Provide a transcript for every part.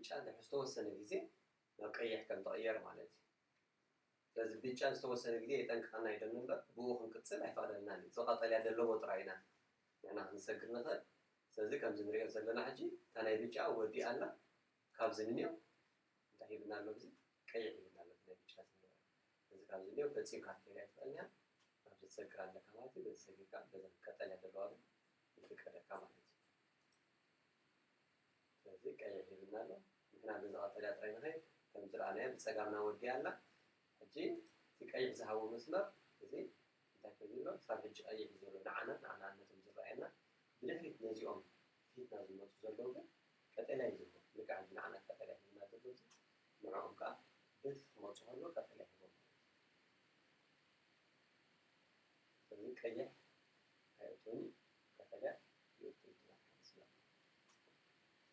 ብጫ ተስተወሰነ ጊዜ ናብ ቀይሕ ከም ተቀየር ማለት እዩ ስለዚ ብጫ ዝተወሰነ ጊዜ የጠንቅቀና ይደንበር ብኡ ክንቅፅል ኣይፈቅደልናን እዚ ቀጠልያ ዘለዎ ጥራይና ንሕና ክንሰግር ንኽእል ስለዚ ከምዚ ንሪኦ ዘለና ሕጂ እታ ናይ ብጫ ወዲኣላ ካብዚ ንኒኦ እንታይ ሂብና ኣሎ እዚ ቀይሕ ሂብና ኣሎ ናይ ብጫ ዝነበረ እዚ ካብዚ ንኒኦ ፈፂምካ ክትከይድ ኣይትኽእልን ኢኻ ካብዚ ትሰግር ኣለካ ማለት እዩ በዚ ሰጊርካ በዛ ቀጠልያ ዘለዋ ግን ይፍቀደካ ማለት እዩ ስለዚ ቀይሕ ሂብና ኣሎ ንሕና በዚ ቀጠልያ ጥራይ ንኸይድ ከምዚ ረኣናዮ ብፀጋምና ወዲኣላ ሕጂ እቲ ቀይሕ ዝሃቦ መስመር እዚ እንታይ ኮይኑ ኣሎ ክሳብ ሕጂ ቀይሕ ዘሎ ንዓና ነቶም ዝረኣየና ብድሕሪት ነዚኦም ፊትና ዝመፁ ዘለዉ ግን ቀጠልያ እዩ ዘለዎ ልክዕ ንዓና ቀጠልያ ሂብና ዘሎ ንዕኦም ከዓ በቲ ክመፁ ከሎ ቀጠልያ ሂቦም ስለዚ ቀይሕ ኣይእትውኒ ቀጠልያ ይእቱ መስመር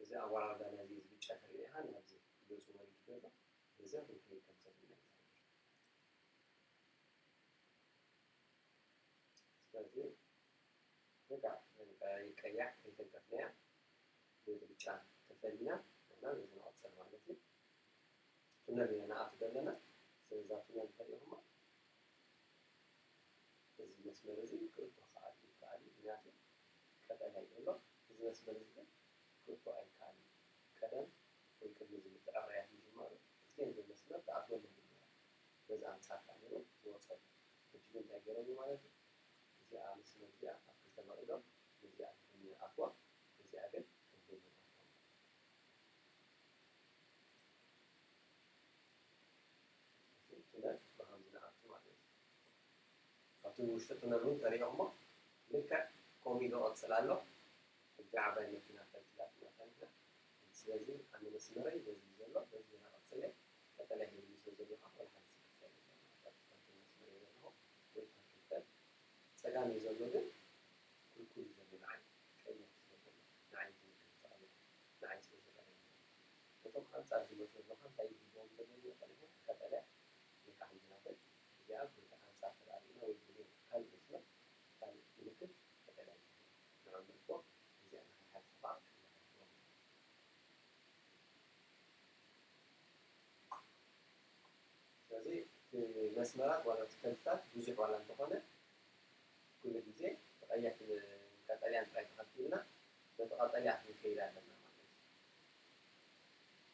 እዚ ኣወራርዳ ናይዚ ብጫ ትሪኦ ኢኻ ናብዚ ገፁ ወሪዱ ዘሎ በዛ ክንከይድ ከም ዘለና ስለዚ በቃ ቀያሕ ከይተንቀፍናያ በቲ ብጫ ተፈሊና እና በዚ ንቐፅል ማለት እዩ ቱነል ኢና ንኣቱ ዘለና ስለዛ ቱነል ተሪኢኹማ እዚ መስመር እዚ ክእቱ ይከኣል ምክንያቱ ቀጠልያ እዩ ዘሎ እዚ መስመር እዚ ግን ክእቱ ኣይከኣልን ቀደም ወይ ቅድሚ ምትዕርራያት ምጅማሩ እዚ መስመር ተኣትወሉ በዛ ኣንፃር ከዓ ነይሩ ዝወፀሉ ሕጂ ግን እንታይ ገይሮም ማለት እዩ እዚኣ መስመር እዚኣ ኣብ ክልተ መቂሎም እዚኣ ኣትዋ እዚኣ ግን ክልተ ቱነል ብከምዚ ንኣቱ ማለት እዩ ኣብቲ ውሽጢ ቱነል እውን ተሪኦሞ ልክዕ ከምኡ ኢሉ ዝቐፅል ኣሎ ሕጂ ዓባይ መኪና ተንትላትና ስለዚ ኣነ መስመረይ በዚ ዘሎ በዚ ናቐፅለ ቀጠልያ ሂቡ ስለ ዘለካ ወላ ሓንሲ መስመር እየ ዘለኹ ወይ ክልተል ፀጋም እዩ ዘሎ ግን ኩልኩል ዘሎ ንዓይ ቀይሕ ስለ ዘሎ ንዓይ ንዓይ ስለ ዝረኣየኒ እቶም ኣንፃር ዝመፁ ዘለካ እንታይ ሂቦም ዘለዉ ቀጠልያ ወይ ከዓ ዝናበል እዚኣ ወይ ከዓ ኣንፃር ተራእዩና ወይ ካልእ መስመር ካልእ ምልክት ቀጠልያ ንዕኦም ምልክቶ እዚኣ ንከይሓልፉካ ስለዚ መስመራት ዋላ ትፈልጥታት ብዙሕ ዋላ እንተኾነ ኩሉ ግዜ ብቀይሕ ቀጠልያን ጥራይ ተኸቲልና በቲ ቀጠልያ ክንከይድ ኣለና